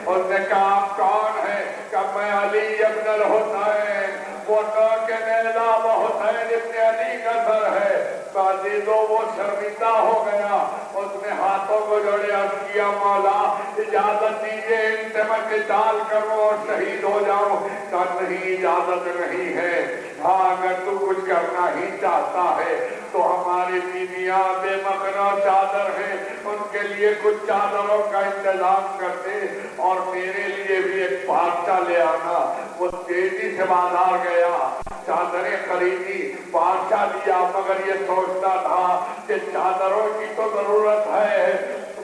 उसने कहा आप कौन है? कहा मैं अली इब्न अल हुसैन। दे दो। वो शर्मिंदा हो गया, उसने हाथों को जोड़े अर्ज किया, मौला इजाजत दीजिए, इनसे मैं किताल करूं और शहीद हो जाऊं। कहा नहीं, इजाजत नहीं है। हाँ, अगर तू कुछ करना ही चाहता है तो हमारी बीवियां बेमखना चादर है, उनके लिए कुछ चादरों का इंतजाम कर दे और मेरे लिए भी एक बादशाह ले आना। वो तेजी से बाजार गया, चादरें खरीदी, बादशाह लिया, मगर ये सोचता था कि चादरों की तो जरूरत है,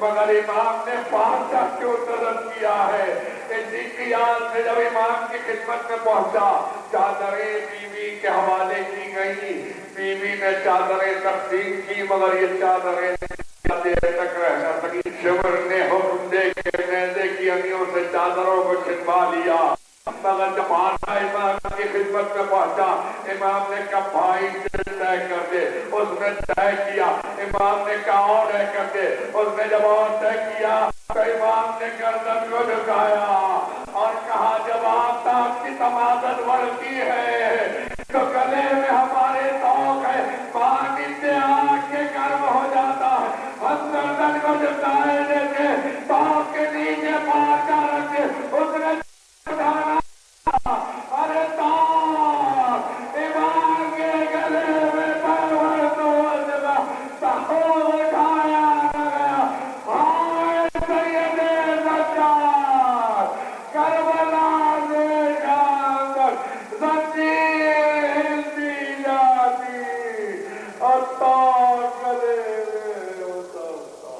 मगर इमाम ने बादशाह क्यों तलब किया है। इसी की याद से जब इमाम की खिदमत में पहुंचा, चादरें बीवी के हवाले की गई। बीवी ने चादरें तकसीम की, मगर ये चादरें देर तक रह न सकी। शिवर ने हुक्म दे के मैदे की अनियों से चादरों को छिपा लिया, मगर जब बादशाह इमाम की खिदमत में पहुंचा, इमाम ने कहा भाई तय कर दे। उसने तय किया, इमाम ने कहा और तय कर दे। उसने जब और तय किया तो इमाम ने गर्दन को झुकाया और कहा जब आपकी तमादत बढ़ती है तो गले में हमारे शौक है, पानी से आके गर्म हो जाता है। हम गर्दन को झुकाए देते, शौक के नीचे पाका रखे, उसने अरे इमाम के गले में परवर तो उठाया न गया। हाय सैयदे सज्जाद, करबला से जाकर जंजीर हिलती जाती और गले में उतरता।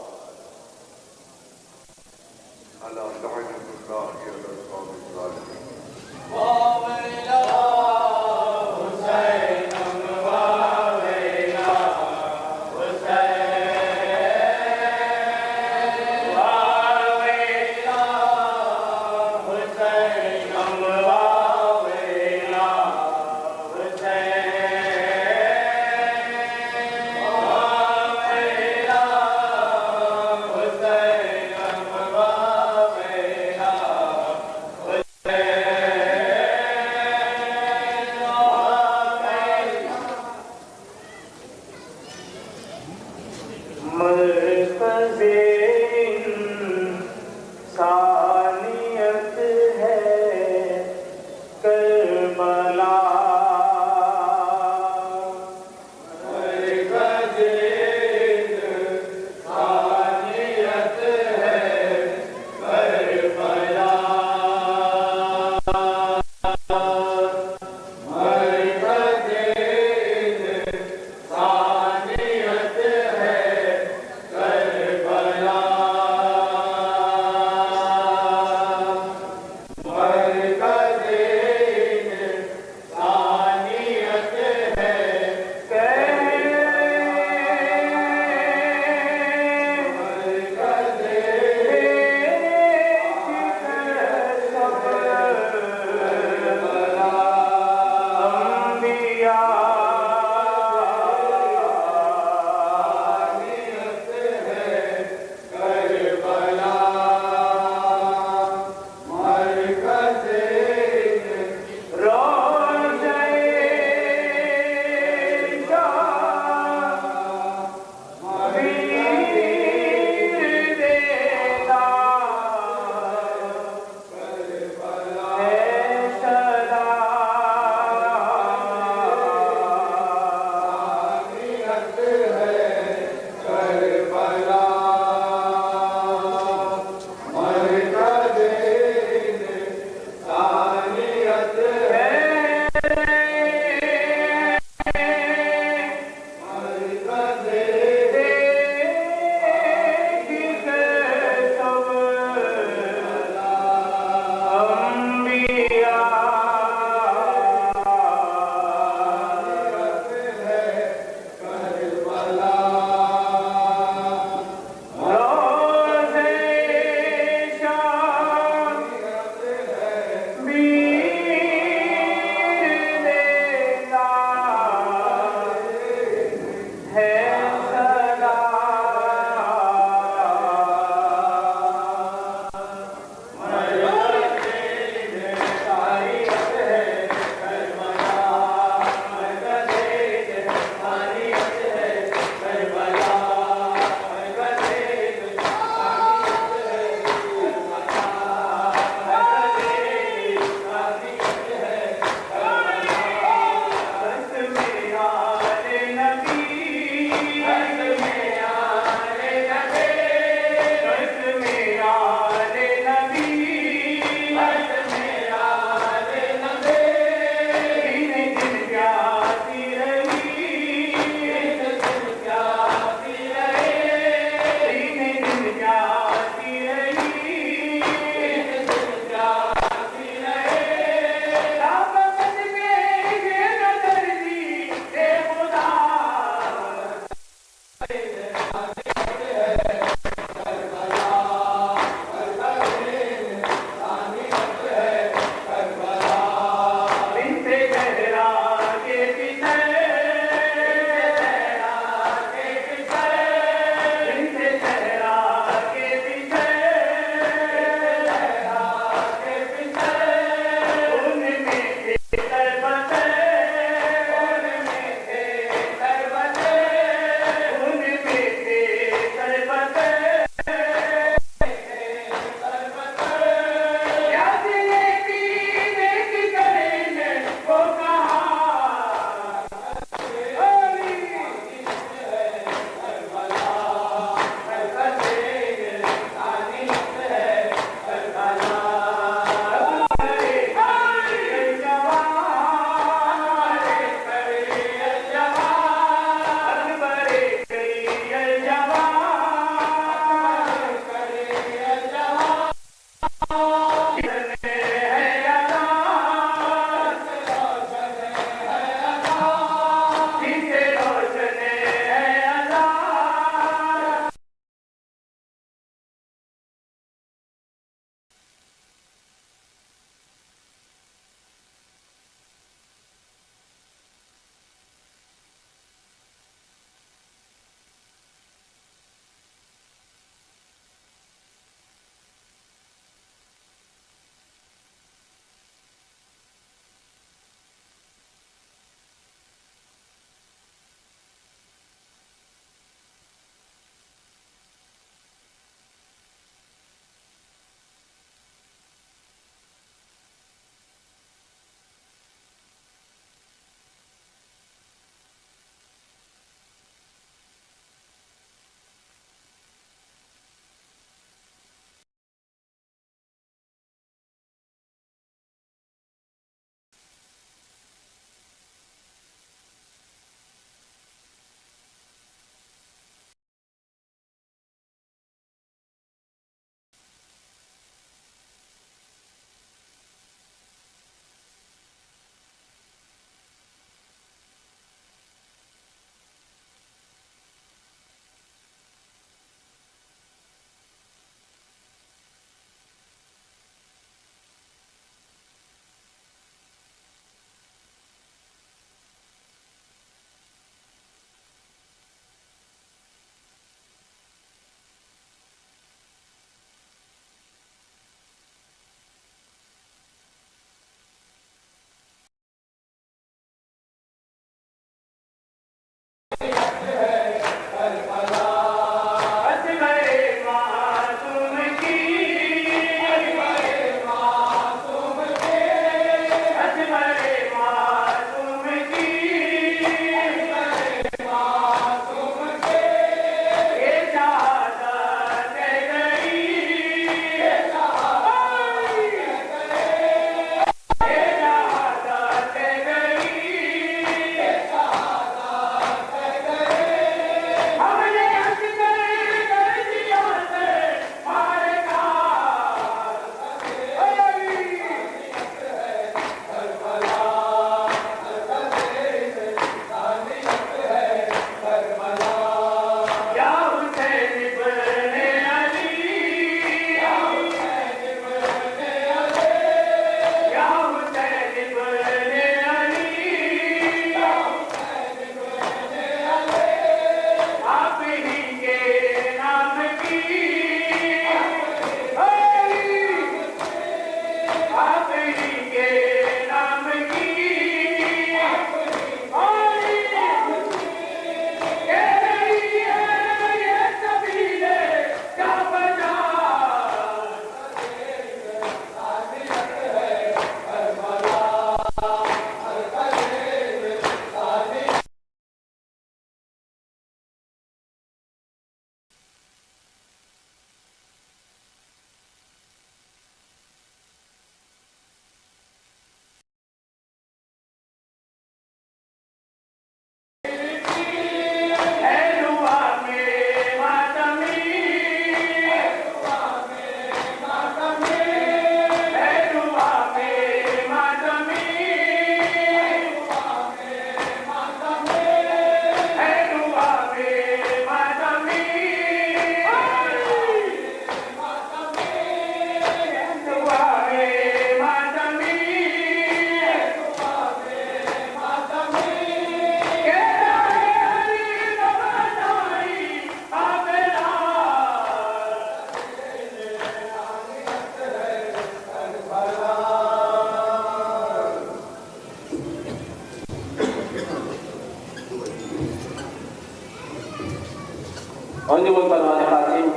अंजुमन परवान कासिम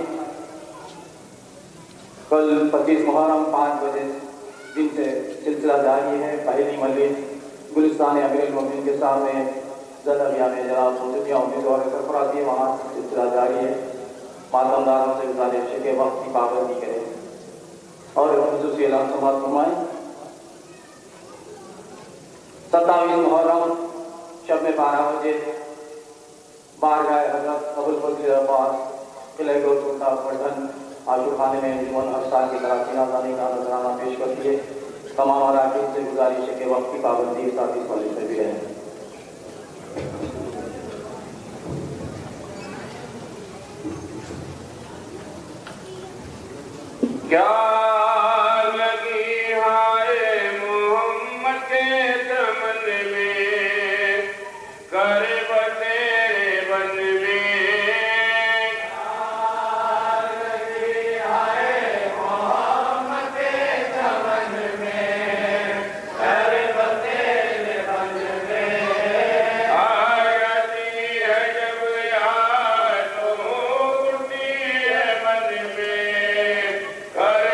कल 25 मुहर्रम 5 बजे दिन से सिलसिला जारी है। पहली मस्जिद गुलिस्तान अमीरुल मोमिनीन के सामने जलबिया में जनाब मुफ्ती उम्मीद और सरफराजी वहाँ सिलसिला जारी है। मातमदारों से गुजारिश है कि वक्त की पाबंदी करें और खुसूसी ऐलान समाप्त फरमाएं। 27 मुहर्रम शब में 12 बजे बारगाह हज़रत अबुल फज़ल अब्बास किले गोलकुंडा पटन आशूर खाने में अंजुमन हर साल की तरह नाज़ानी का नजराना पेश करती है। तमाम अराकीन से गुजारिश है कि वक्त की पाबंदी साथ ही कॉलेज में भी रहें। क्या लगी हाय मोहम्मद के दमन में कर बतेरे बन में। क्या लगी हाय मोहम्मद के दमन में कर बतेरे बन में। आयती है जब याद तो उठती है मन में कर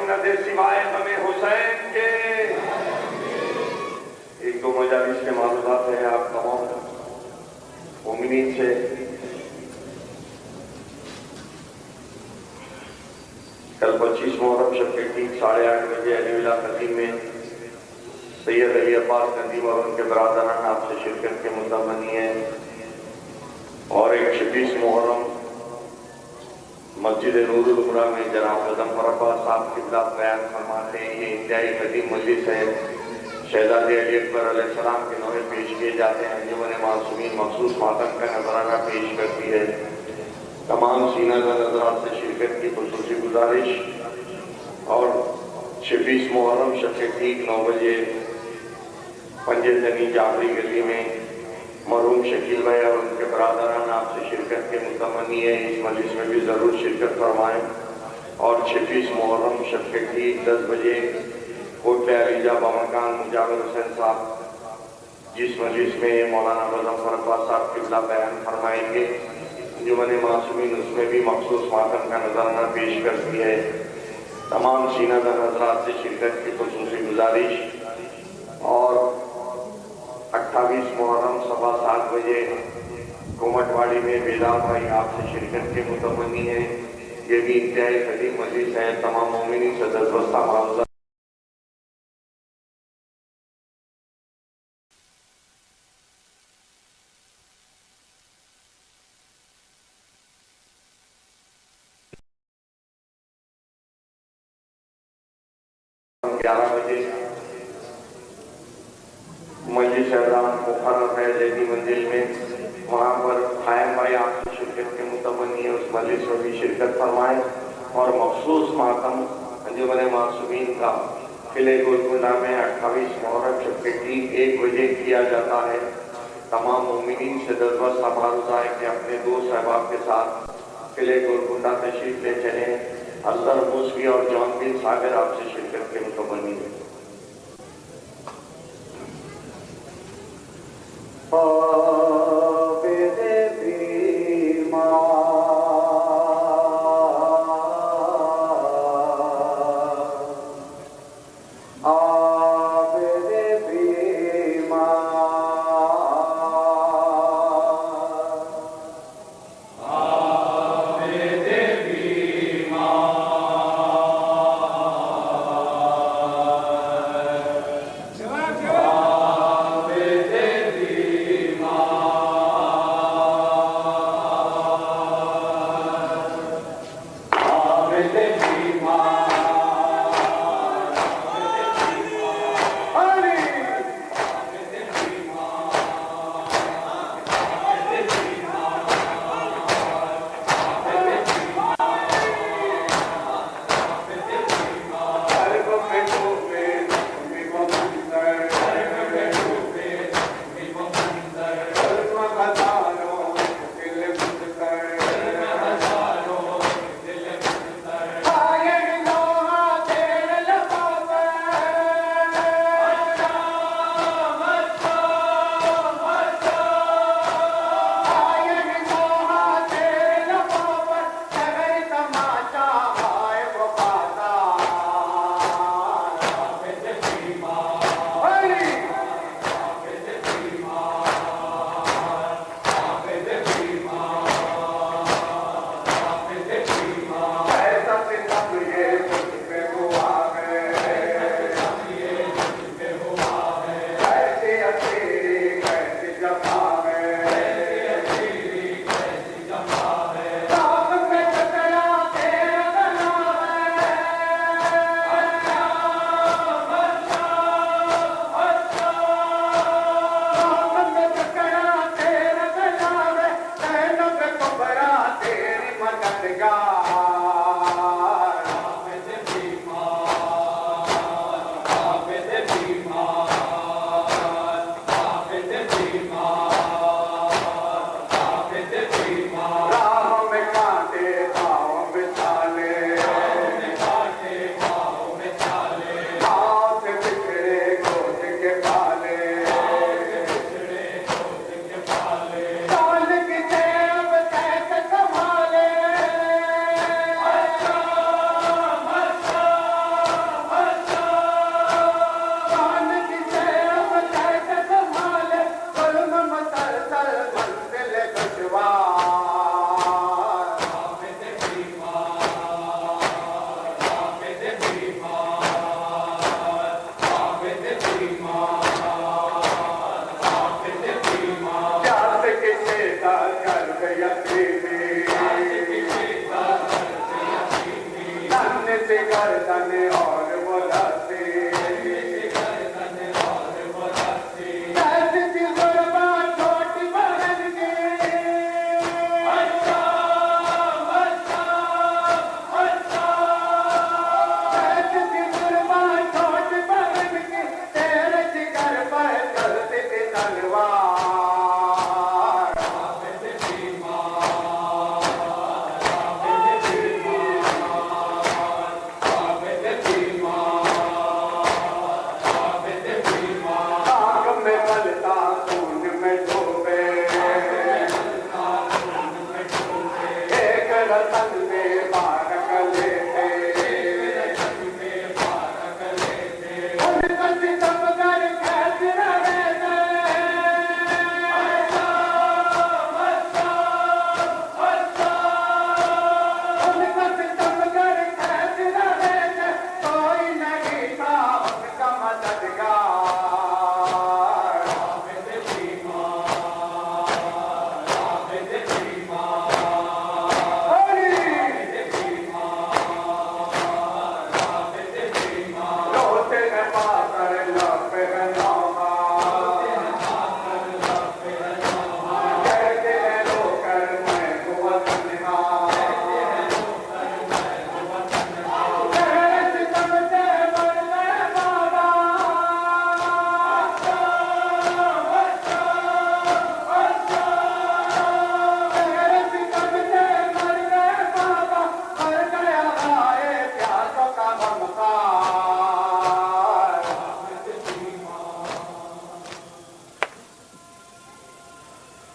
न दे सिवाय हमें हुसैन के। एक दो मजालिस के मालूमात है आप तमाम मोमिनीन से। कल 25 मुहर्रम शब के ठीक 8:30 बजे अलीविला नदीम में सैयद अली अब्बास नदीम और उनके बरादरान आपसे शिरकत के मुतमनी है। और एक 26 मुहर्रम मस्जिद नूरुल उमरा में जनाब गज़फ़र अब्बास साहब किबला बयान फरमाते हैं। ये इंतहाई कदीम मजलिस है। शहज़ादे अली अकबर अलैहिस्सलाम के नौहे पेश किए जाते हैं। अंजुमन मासूमीन मखसूस मातम का नजराना पेश करती है। तमाम सीनाज़ा हज़रात से शिरकत की खुसूसी गुजारिश। और 26 मुहर्रम शब के ठीक 9 बजे पंजे जनी जाफरी गली में मरहूम शकील भाई और उनके बरादरान आपसे शिरकत के मुतमनी है। इस मजलिस में भी ज़रूर शिरकत फरमाएँ। और 26 मुहर्रम शब के ठीक 10 बजे कोटले अलीजा बामकान मुजावर हुसैन साहब जिस मजलिस में मौलाना गज़फ़र अब्बास साहब किबला बयान फरमाएंगे, अंजुमन मासूमीन उसमें भी मखसूस मातम का नजराना पेश करती है। तमाम सीनाज़ा हज़रात से शिरकत की खुसूसी गुजारिश। और 28 मुहर्रम 7:15 बजे कोमटवाड़ी में बेदार भाई आपसे शिरकत के मुतमनी है। ये भी इंतहाई कदीम मजलिस है। तमाम मोमिनीन से दस्तबस्ता मामला मस्जिद शहजान मुखर्रम है जैदी मंजिल में, वहाँ पर खायम भाई आपसे शिरकत के मुतमनी है। उस मजलिस में भी शिरकत फरमाएँ। और मखसूस मातम अंजुमन मासूमीन का किले गोलकुंडा में 28 मुहर्रम शब के ठीक 1 बजे किया जाता है। तमाम मोमिनीन से दस्तबस्ता मारूजा है कि अपने दोस्त अहबाब के साथ किले गोलकुंडा तशरीफ ले चले। असगर मूसवी और जॉन बिन सागर आपसे शिरकत के मुतमनी है। से गर्दन और बुलंदी ऐसी थी गुरबात छोटी बहन की ऐसी थी गुरबात छोटी बहन की तेरे जिगर पर चलती थी तलवार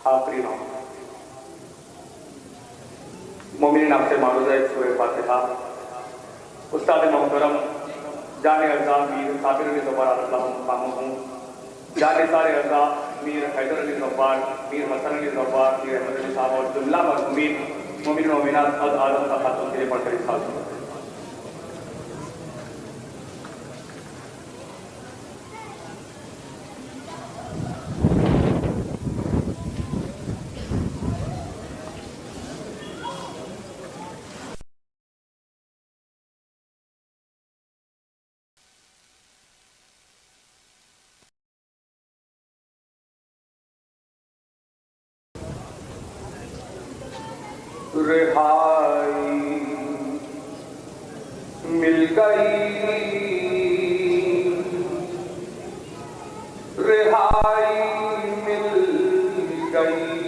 आखिरी नाम मोमिन नाम से मारूजा एक सूरह फातिहा उस्ताद मोहतरम जाने अर्जा मीर साबिर अली ज़फ़र अल्लाह हूँ जाने सारे अर्जा मीर हैदर अली ज़फ़र मीर हसन अली ज़फ़र मीर अहमद अली साहब और जुमला मरहूमीन मोमिन मोमिनात अज़ आज़म का खातून के लिए पढ़कर इरशाद करें। रिहाई मिल गई रिहाई मिल गई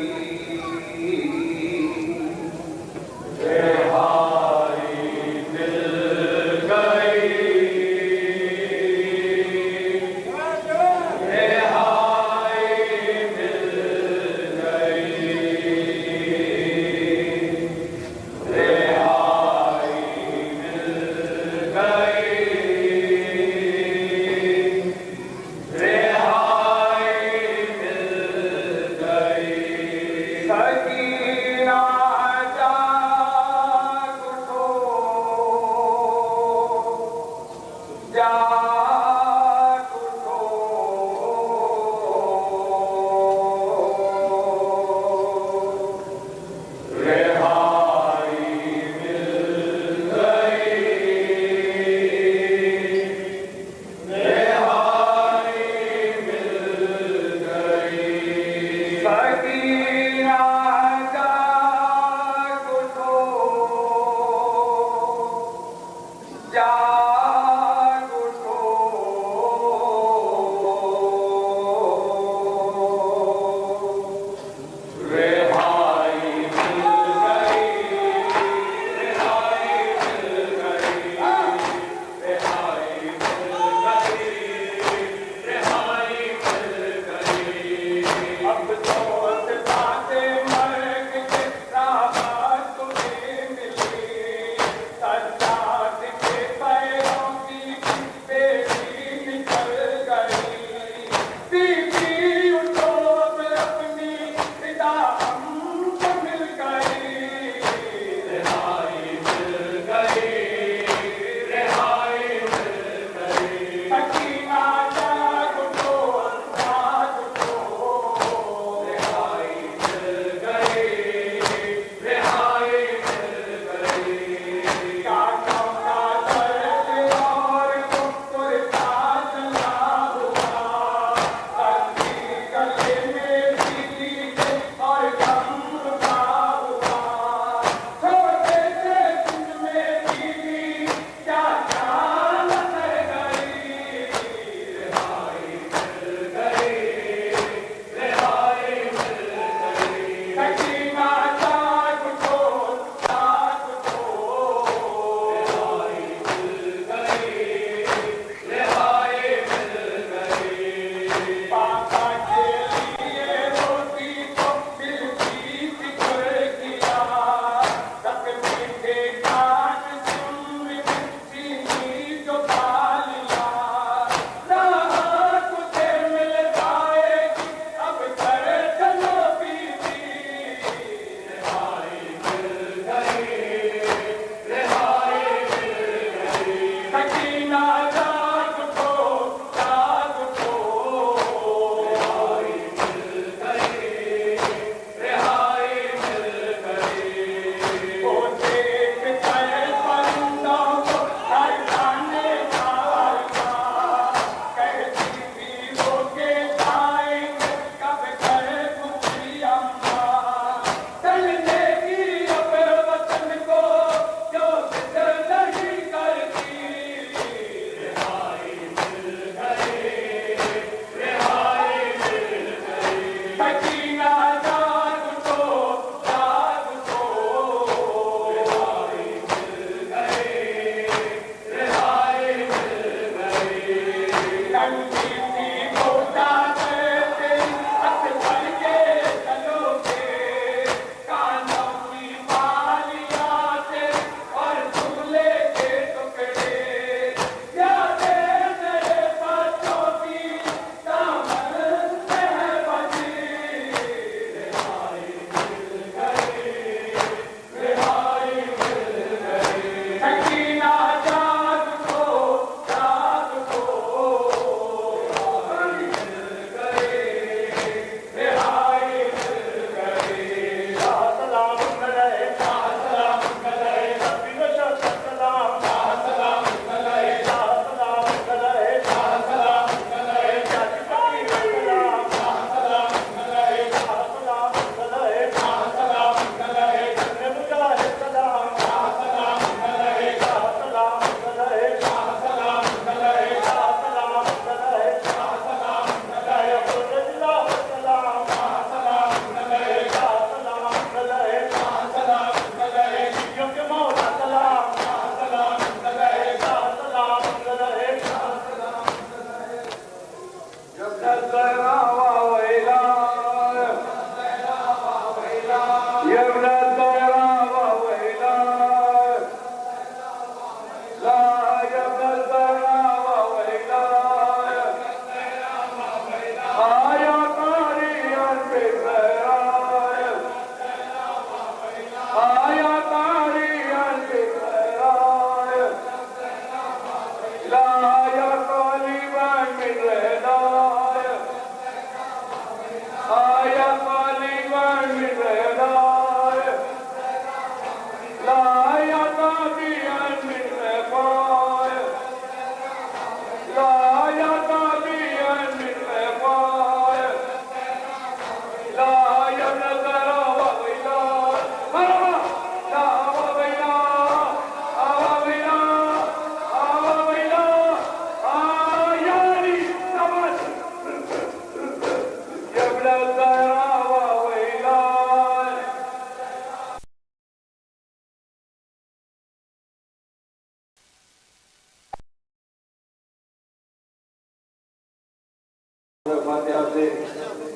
फातिहा से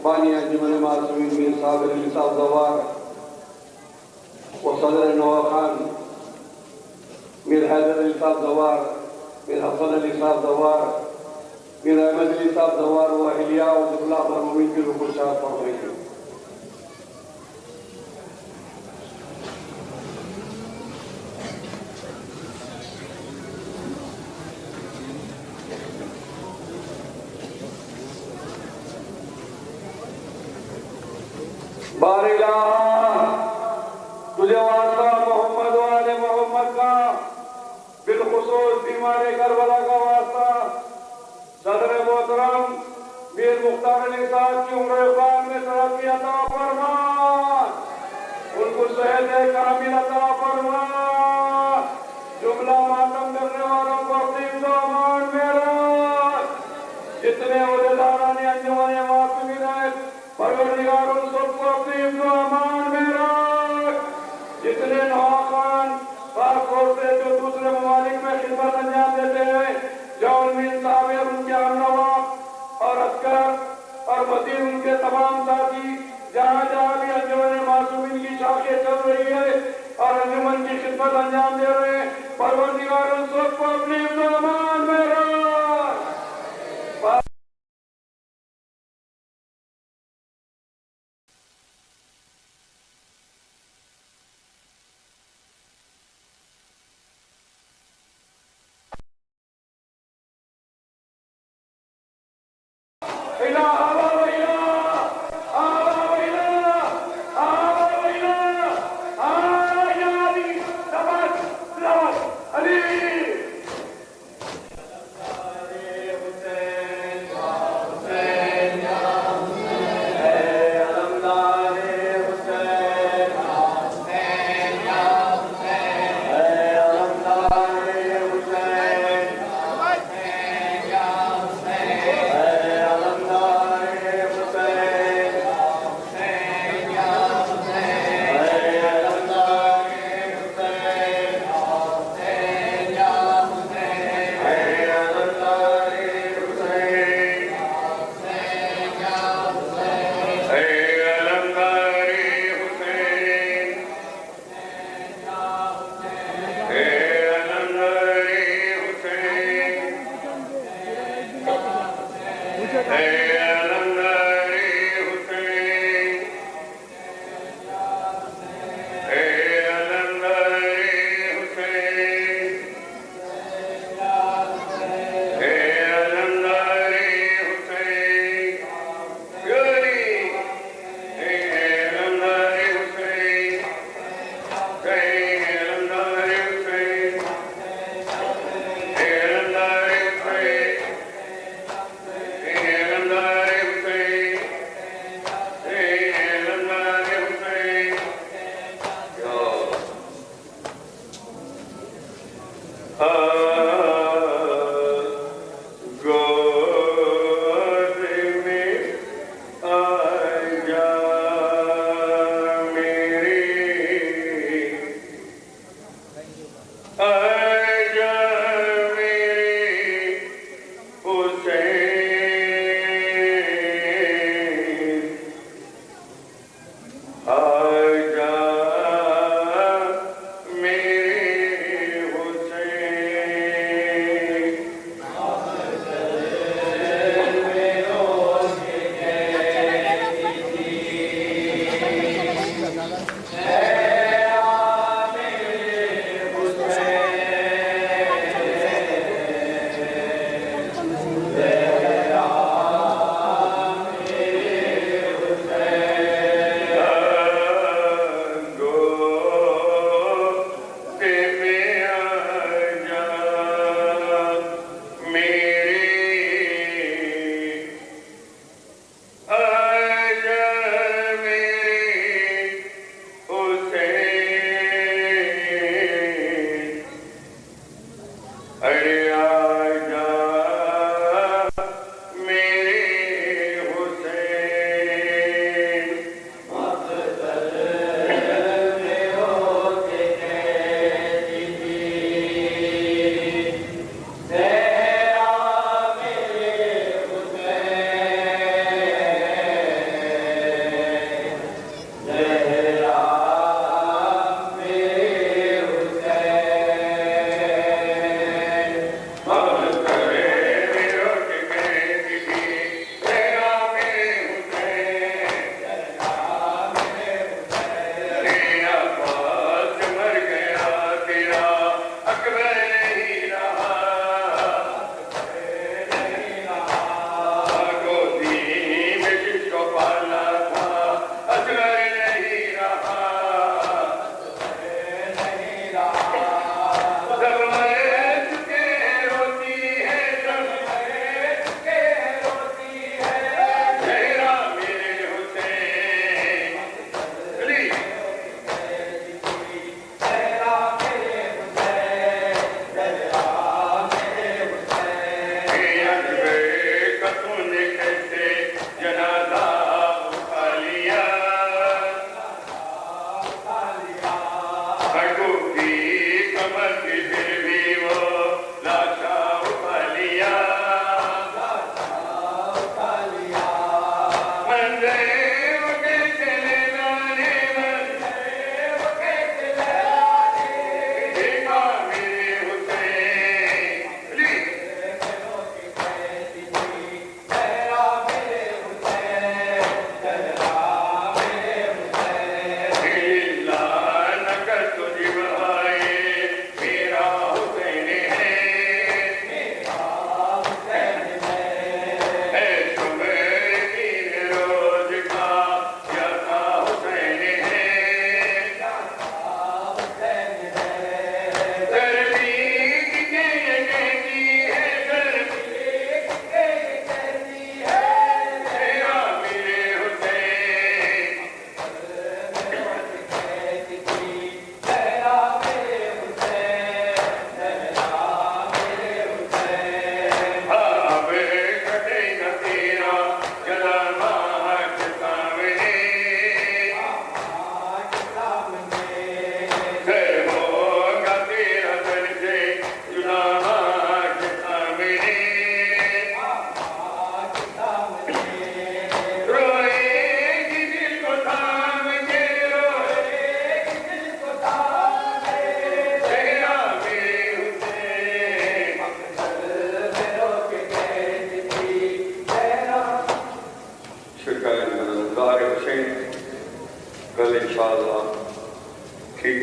बानी अंजुमन मासूमीन मीर साबिर अली साहब जवार व सदर नवा खान मीर हैदर अली साहब जवार मीर हसन अली साहब जवार मीर अहमद अली साहब जवार व अहलिया और जुमला मरहूमीन की रुकू शाह फरमाइए। बारिला तुझे वास्ता मोहम्मद वाले मोहम्मद का बिलखुसूस बीमार करबला का वास्ता सदर मोहतरम मीर मुख्तार अली साहब की उम्र पाक में तरक्की अता फरमा, उनको सेहत कामिल अता फरमा, जुमला मातम करने वालों को अपनी अमान में रख, जितने उहदेदारान अंजुमन मासूमीन है परवरदिगार उन सबको अपनी अमान में रख, जितने नवाखान पासपोर्ट से जो दूसरे ममालिक में खिदमत अंजाम देते हैं, जौलमीन साबिर उनके हमनवा और अस्कर और मजीद उनके तमाम साथी जहाँ जहाँ भी अंजुमन मासूमीन की शाखें चल रही है और अंजुमन की खिदमत अंजाम दे रहे हैं, परवरदिगार उन सबको अपनी अमान में रख।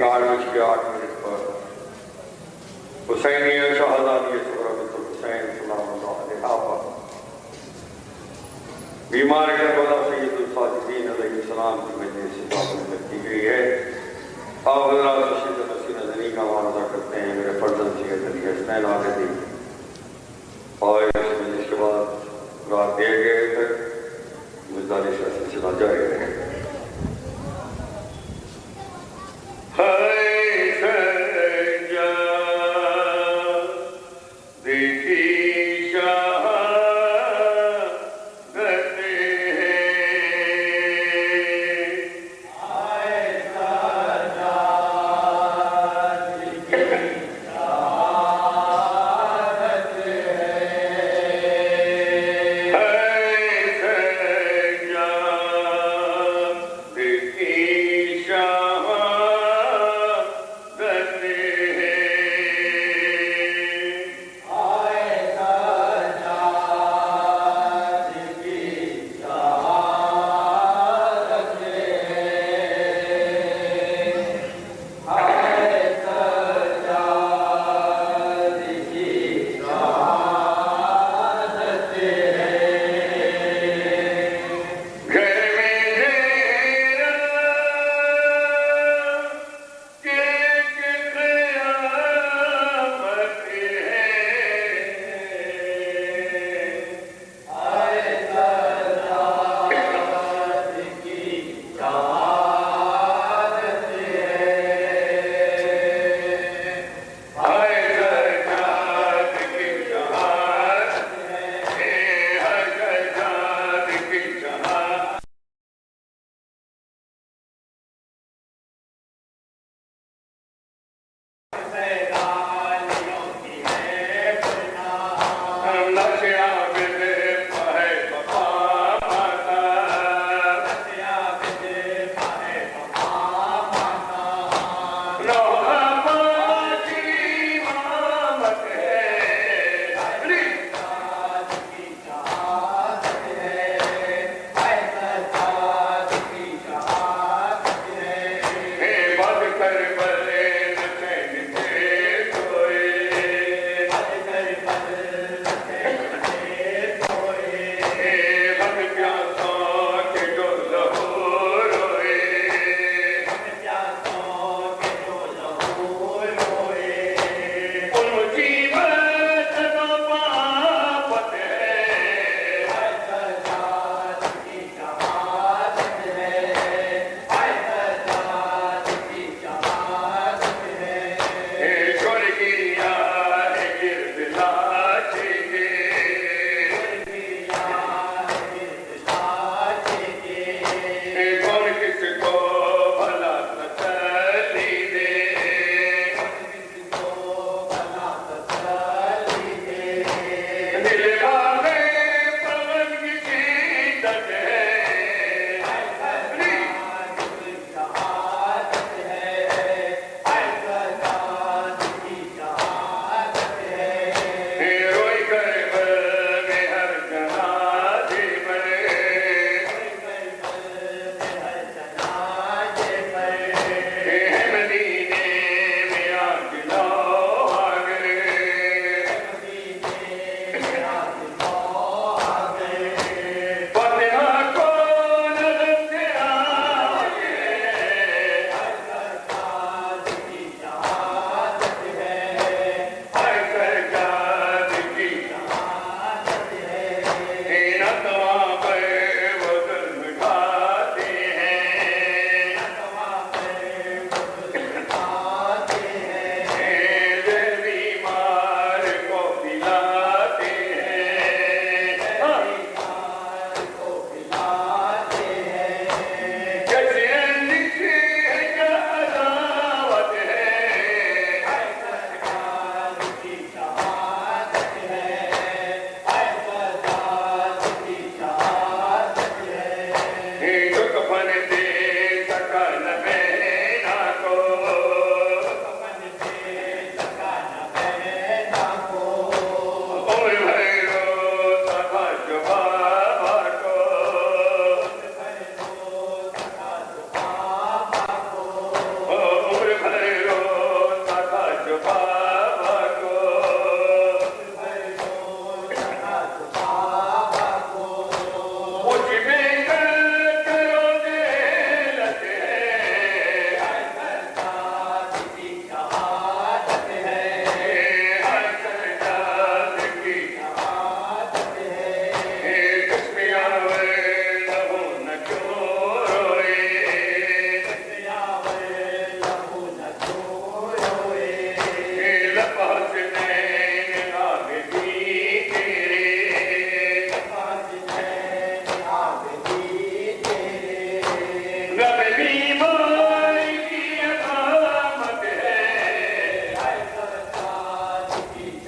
8:08 पर हुसैनी शहजादी सुहरा हुसैन सलाम पर बीमार करबला सैयदुल साजिदीन अलैहिस्सलाम की वजह से दाखिल की गई है। आप हज़रात रशीद नसीर नज़नी का मुआवजा करते हैं मेरे फर्जंद सैयद अली हसनैन आगदी और इसके बाद रात देर गए तक मुजदालिश का सिलसिला जारी रहेगा।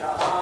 जहाँ